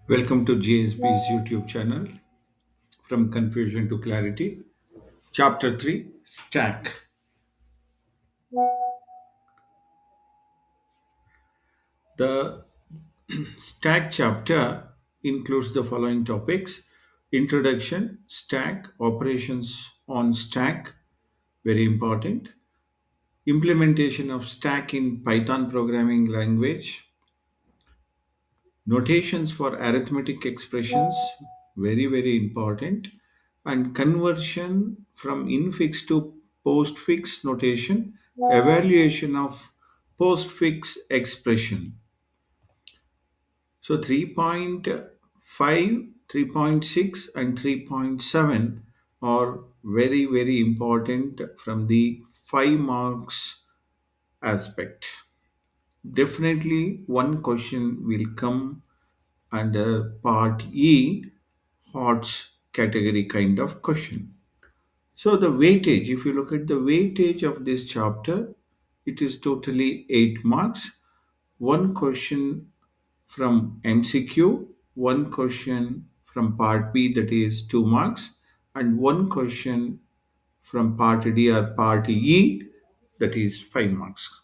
Welcome to GSB's YouTube channel, From Confusion to Clarity. Chapter 3, Stack. The Stack chapter includes the following topics: Introduction, Stack, Operations on Stack, very important, Implementation of Stack in Python programming language, Notations for arithmetic expressions, very important, and conversion from infix to postfix notation, evaluation of postfix expression. So 3.5, 3.6, and 3.7 are very important from the 5 marks aspect. Definitely one question will come under part E, HOTS category kind of question. So the weightage, if you look at the weightage of this chapter, it is totally 8 marks. One question from MCQ, one question from part B, that is 2 marks, and one question from part D or part E, that is 5 marks.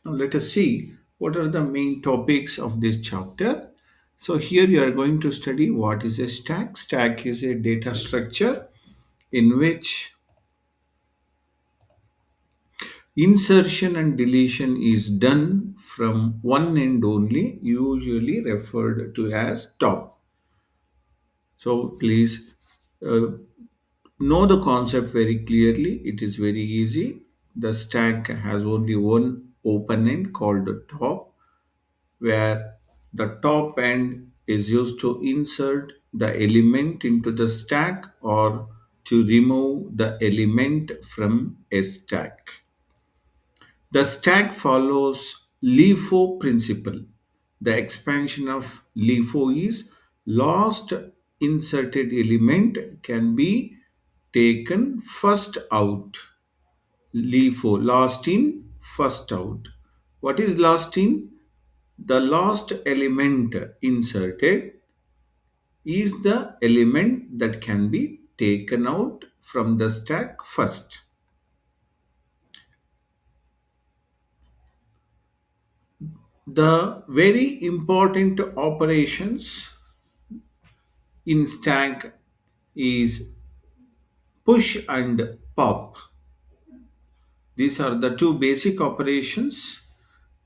Now let us see what are the main topics of this chapter. So here you are going to study what is a stack. Stack is a data structure in which insertion and deletion is done from one end only, usually referred to as top. So please uh, know the concept very clearly. It is very easy. The stack has only one open end called the top, where the top end is used to insert the element into the stack or to remove the element from a stack. The stack follows LIFO principle. The expansion of LIFO is last inserted element can be taken first out. LIFO, last in, first out. What is last in? The last element inserted is the element that can be taken out from the stack first. The very important operations in stack is push and pop. These are the two basic operations.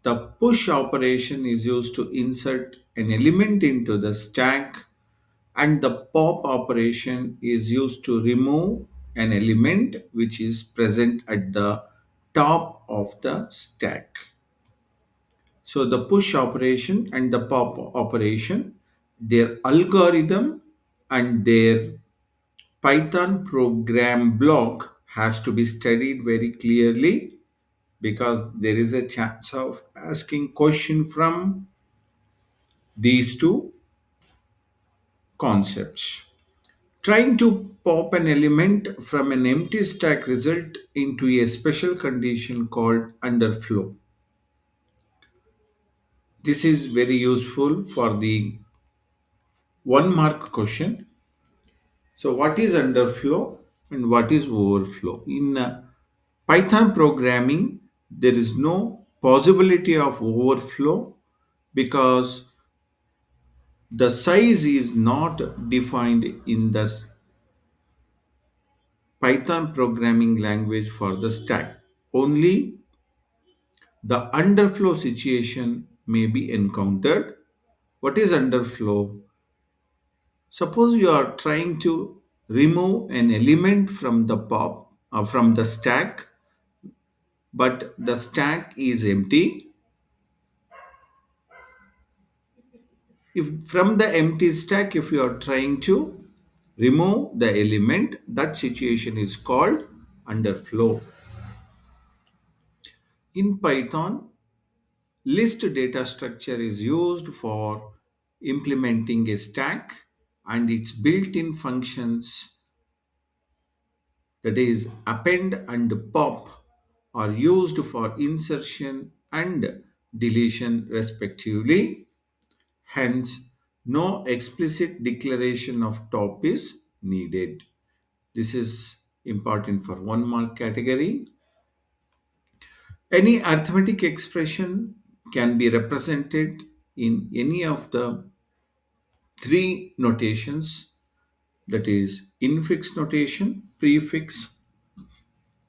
The push operation is used to insert an element into the stack, and the pop operation is used to remove an element which is present at the top of the stack. So the push operation and the pop operation, their algorithm and their Python program block has to be studied very clearly, because there is a chance of asking question from these two concepts. Trying to pop an element from an empty stack result into a special condition called underflow. This is very useful for the 1 mark question. So what is underflow and what is overflow? In Python programming, there is no possibility of overflow because the size is not defined in the Python programming language for the stack. Only the underflow situation may be encountered. What is underflow? Suppose you are trying to remove an element from the pop or from the stack, but the stack is empty. If from the empty stack, if you are trying to remove the element, that situation is called underflow. In Python, list data structure is used for implementing a stack, and its built-in functions, that is append and pop, are used for insertion and deletion respectively. Hence, no explicit declaration of top is needed. This is important for 1 mark category. Any arithmetic expression can be represented in any of the three notations, that is infix notation, prefix,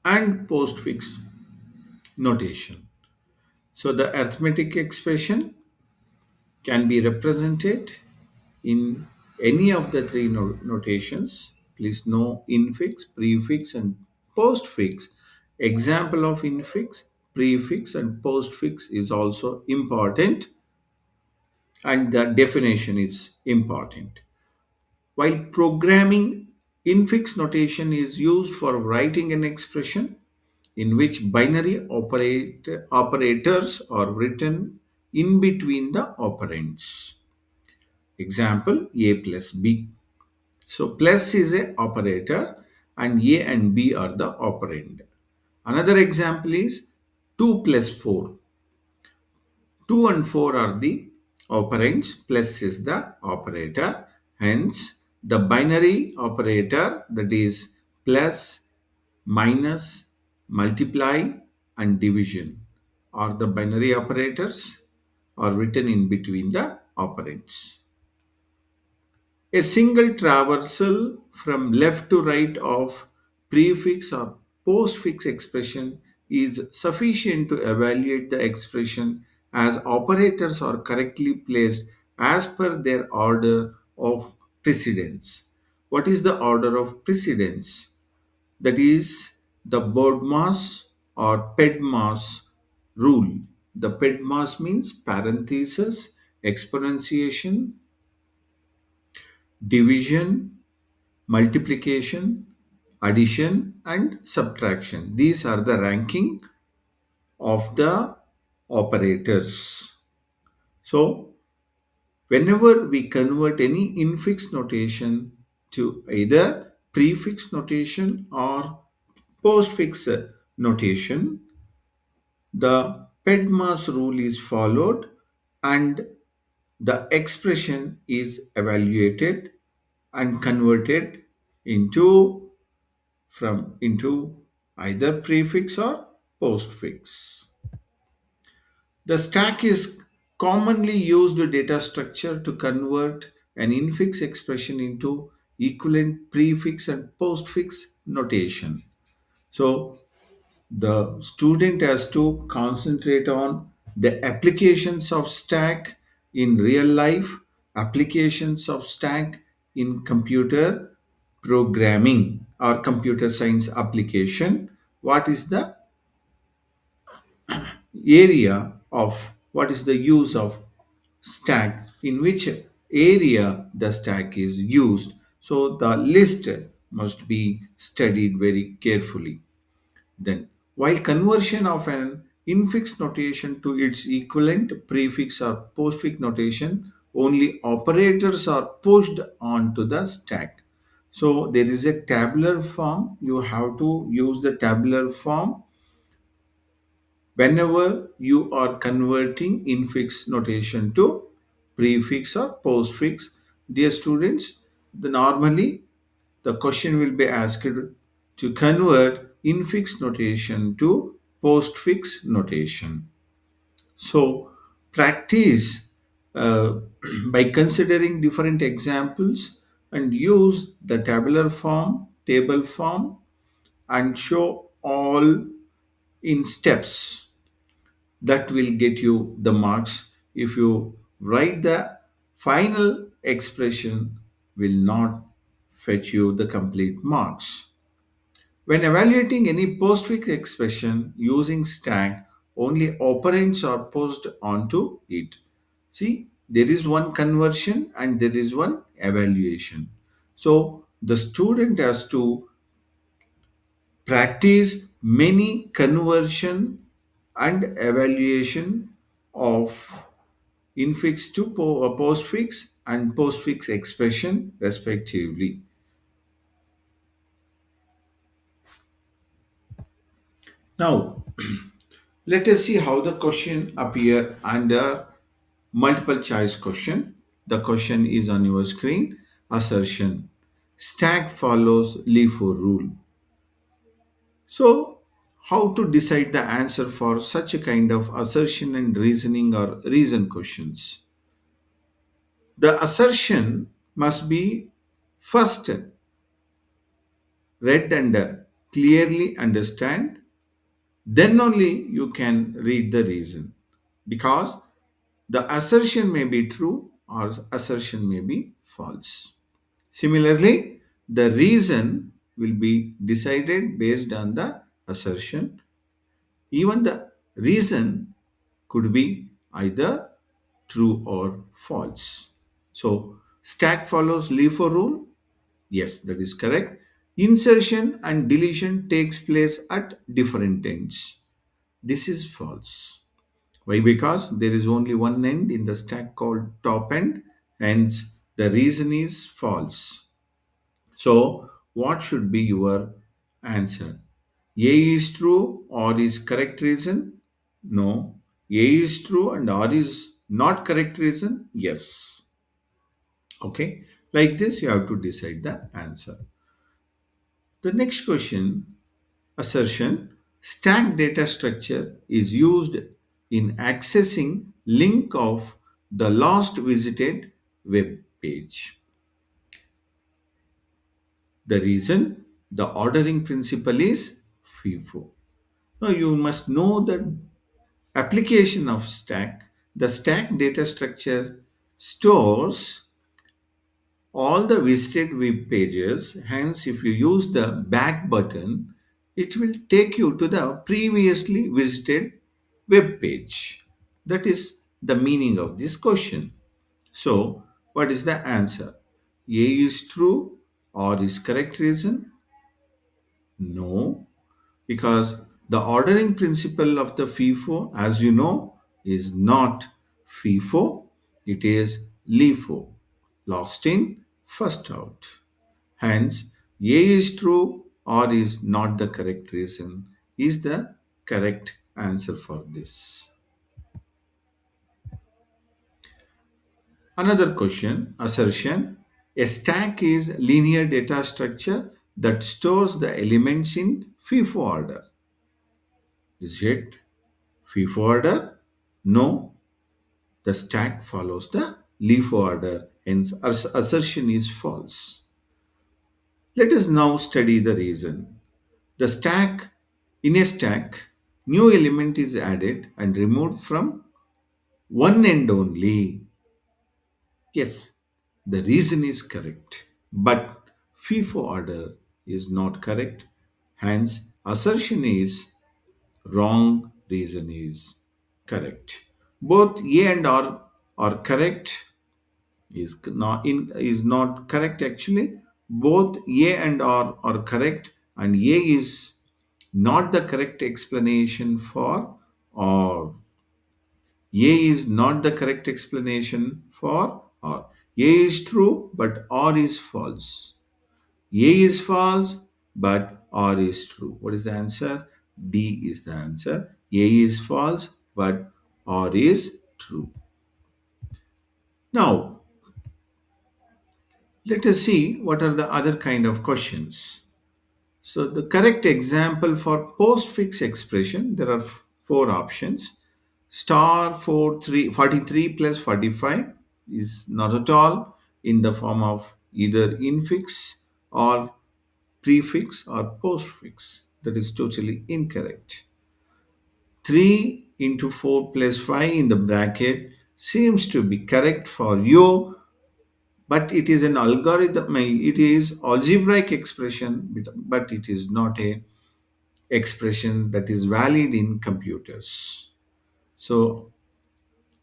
and postfix notation. So the arithmetic expression can be represented in any of the three notations. Please know infix, prefix, and postfix. Example of infix, prefix, and postfix is also important, and the definition is important. While programming, infix notation is used for writing an expression in which binary operators are written in between the operands. Example, a plus b. So plus is a operator and a and b are the operand. Another example is 2 plus 4. 2 and 4 are the operands, plus is the operator. Hence, the binary operator, that is plus, minus, multiply, and division, are the binary operators are written in between the operands. A single traversal from left to right of prefix or postfix expression is sufficient to evaluate the expression as operators are correctly placed as per their order of precedence. What is the order of precedence? That is the BODMAS or PEDMAS rule. The PEDMAS means parenthesis, exponentiation, division, multiplication, addition, and subtraction. These are the ranking of the operators. So, whenever we convert any infix notation to either prefix notation or postfix notation, the PEDMAS rule is followed and the expression is evaluated and converted into either prefix or postfix. The stack is commonly used data structure to convert an infix expression into equivalent prefix and postfix notation. So the student has to concentrate on the applications of stack in real life, applications of stack in computer programming or computer science application. What is the area of what is the use of stack, in which area the stack is used? So the list must be studied very carefully. Then, while conversion of an infix notation to its equivalent prefix or postfix notation, only operators are pushed onto the stack. So there is a tabular form. You have to use the tabular form whenever you are converting infix notation to prefix or postfix. Dear students, normally the question will be asked to convert infix notation to postfix notation. So practice uh, by considering different examples and use the tabular form, table form, and show all in steps. That will get you the marks. If you write the final expression, will not fetch you the complete marks. When evaluating any postfix expression using stack, only operands are posted onto it. See, there is one conversion and there is one evaluation. So the student has to practice many conversion and evaluation of infix to postfix and postfix expression respectively. Now, let us see how the question appear under multiple choice question. The question is on your screen. Assertion. Stack follows LIFO rule. So, how to decide the answer for such a kind of assertion and reasoning or reason questions? The assertion must be first read and clearly understand, then only you can read the reason, because the assertion may be true or assertion may be false. Similarly, the reason will be decided based on the assertion. Even the reason could be either true or false. So, stack follows LIFO rule. Yes, that is correct. Insertion and deletion takes place at different ends. This is false. Why? Because there is only one end in the stack called top end, hence the reason is false. So, what should be your answer? A is true or is correct reason? No. A is true and R is not correct reason? Yes. Okay. Like this, you have to decide the answer. The next question, assertion. Stack data structure is used in accessing link of the last visited web page. The reason, the ordering principle is FIFO. Now you must know the application of stack. The stack data structure stores all the visited web pages. Hence, if you use the back button, it will take you to the previously visited web page. That is the meaning of this question. So, what is the answer? A is true or is correct reason? No, because the ordering principle of the FIFO, as you know, is not FIFO, it is LIFO, lost in, first out. Hence, A is true or is not the correct reason is the correct answer for this. Another question, assertion. A stack is linear data structure that stores the elements in FIFO order. Is it FIFO order? No, the stack follows the LIFO order, hence assertion is false. Let us now study the reason. The stack, in a stack, new element is added and removed from one end only. Yes, the reason is correct, but FIFO order is not correct. Hence, assertion is wrong, reason is correct. Both A and R are correct, is not correct actually. Both A and R are correct, and A is not the correct explanation for or. A is not the correct explanation for R. A is true, but R is false. A is false, but R is true. What is the answer? D is the answer. A is false, but R is true. Now, let us see what are the other kind of questions. So, the correct example for postfix expression, there are four options. Star 43 plus 45 is not at all in the form of either infix or prefix or postfix. That is totally incorrect. 3 into 4 plus 5 in the bracket seems to be correct for you, but it is an algorithm, it is algebraic expression, but it is not a expression that is valid in computers. So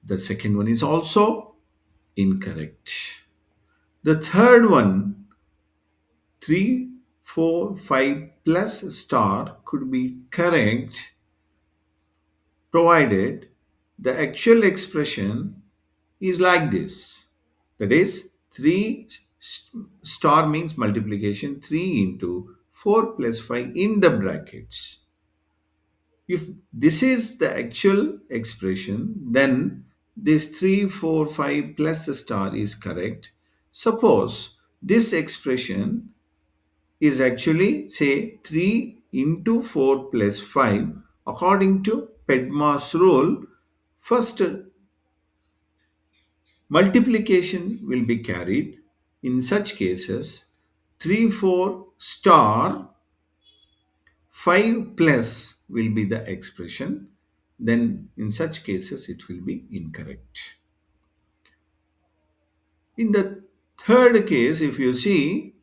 the second one is also incorrect. The third one, 3, 4, 5 plus star could be correct provided the actual expression is like this. That is 3 star means multiplication, 3 into 4 plus 5 in the brackets. If this is the actual expression, then this 3, 4, 5 plus a star is correct. Suppose this expression is actually say 3 into 4 plus 5 according to Pedmar's rule. First multiplication will be carried. In such cases 3 4 star 5 plus will be the expression. Then in such cases it will be incorrect. In the third case, if you see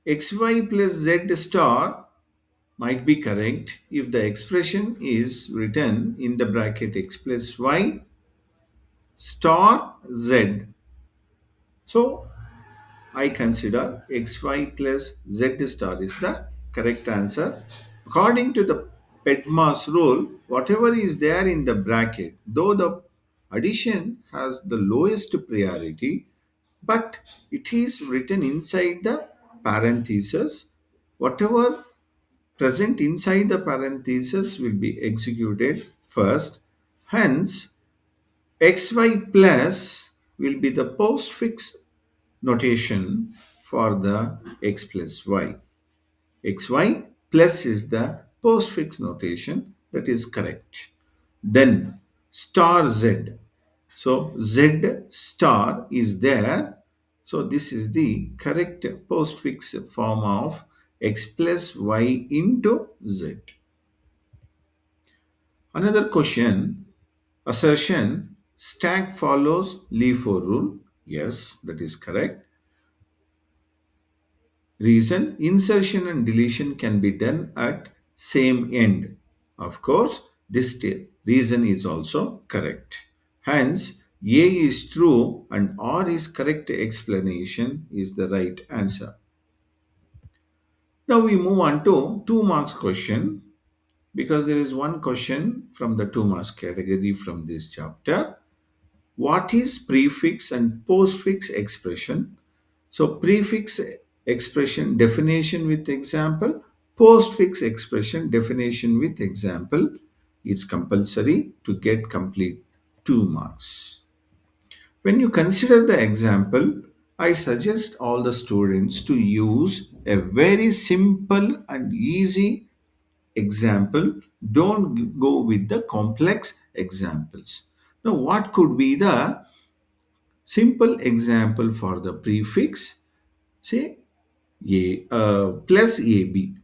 xy plus z star might be correct if the expression is written in the bracket x plus y star z. So I consider xy plus z star is the correct answer. According to the Pedmar's rule, whatever is there in the bracket, though the addition has the lowest priority, but it is written inside the parenthesis. Whatever present inside the parenthesis will be executed first. Hence, xy plus will be the postfix notation for the x plus y. xy plus is the postfix notation that is correct. Then star z. So z star is there. So this is the correct postfix form of x plus y into z. Another question, assertion, stack follows LeFou rule. Yes, that is correct. Reason, insertion and deletion can be done at same end. Of course, this reason is also correct. Hence, A is true and R is correct explanation is the right answer. Now we move on to 2 marks question because there is one question from the 2 marks category from this chapter. What is prefix and postfix expression? So prefix expression definition with example, postfix expression definition with example is compulsory to get complete 2 marks. When you consider the example, I suggest all the students to use a very simple and easy example. Don't go with the complex examples. Now, what could be the simple example for the prefix? Say plus AB.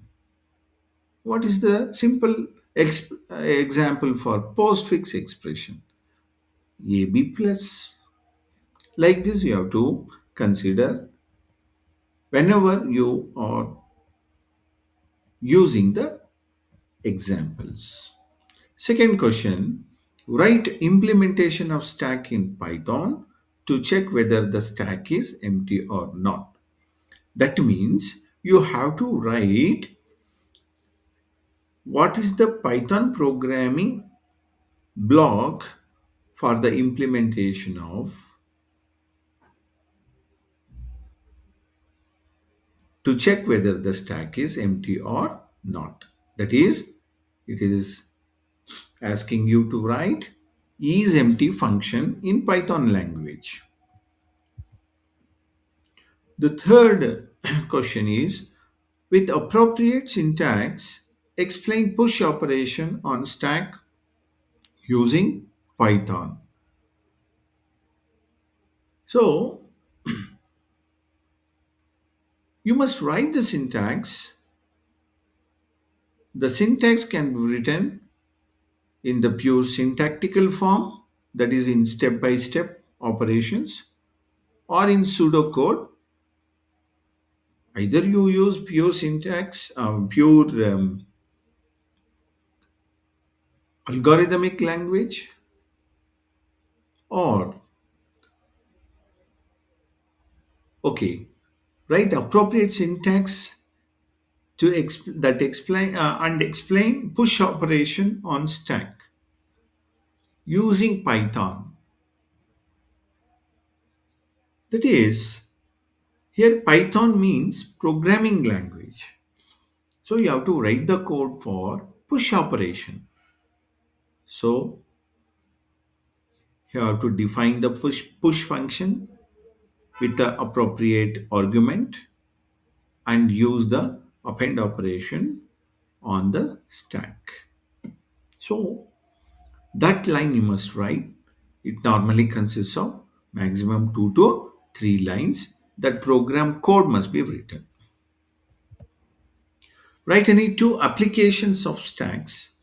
What is the simple example for postfix expression? AB plus. Like this, you have to consider whenever you are using the examples. Second question, write implementation of stack in Python to check whether the stack is empty or not. That means you have to write what is the Python programming block for the implementation of to check whether the stack is empty or not. That is, it is asking you to write isEmpty function in Python language. The third question is, with appropriate syntax, explain push operation on stack using Python. So, you must write the syntax. The syntax can be written in the pure syntactical form, that is in step-by-step operations, or in pseudocode. Either you use pure syntax, pure algorithmic language, or okay, write appropriate syntax to that explain and explain push operation on stack using Python. That is, here Python means programming language. So you have to write the code for push operation. So You have to define the push function with the appropriate argument and use the append operation on the stack. So that line you must write. It normally consists of maximum 2 to 3 lines. That program code must be written. Write any two applications of stacks.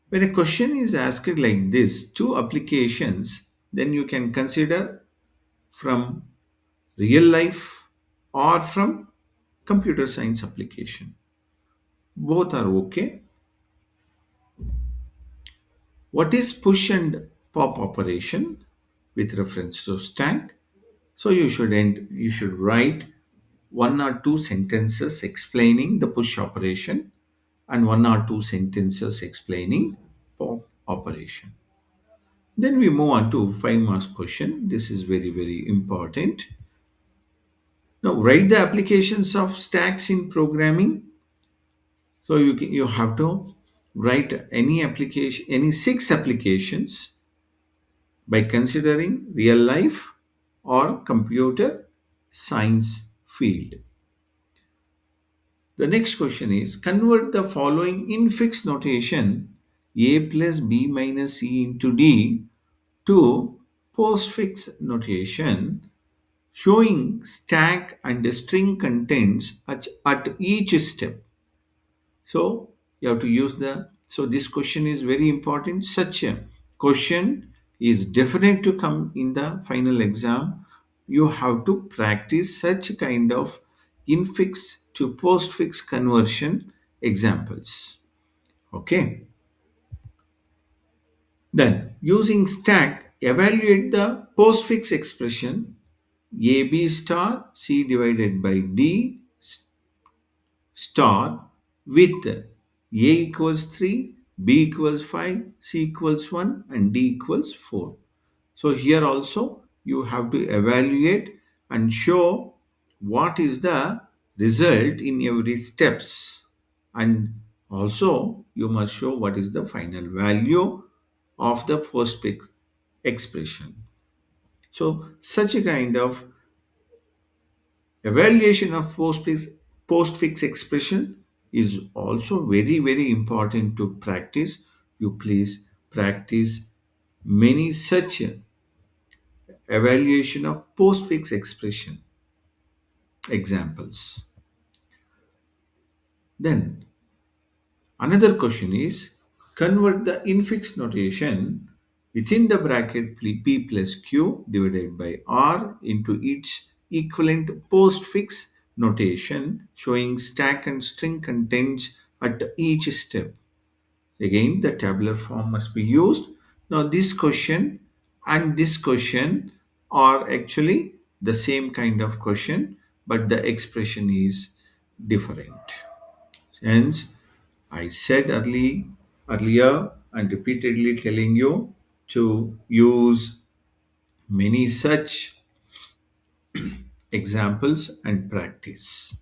When a question is asked like this, two applications, then you can consider from real life or from computer science application. Both are okay. What is push and pop operation with reference to stack? So you should write one or two sentences explaining the push operation and one or two sentences explaining pop operation. Then we move on to 5 marks question. This is very, very important. Now write the applications of stacks in programming. So you have to write any application, any 6 applications by considering real life or computer science field. The next question is convert the following infix notation a plus b minus c into d to postfix notation showing stack and string contents at each step. So you have to use the, so this question is very important. Such a question is definite to come in the final exam. You have to practice such kind of infix to postfix conversion examples. Okay. Then using stack, evaluate the postfix expression AB star C divided by D star with A equals 3, B equals 5, C equals 1 and D equals 4. So here also you have to evaluate and show what is the result in every steps, and also you must show what is the final value of the first expression. So such a kind of evaluation of postfix expression is also very, very important to practice. You please practice many such evaluation of postfix expression examples. Then another question is convert the infix notation within the bracket p plus q divided by r into its equivalent postfix notation showing stack and string contents at each step. Again, the tabular form must be used. Now, this question and this question are actually the same kind of question, but the expression is different. Hence, I said earlier and repeatedly telling you to use many such examples and practice.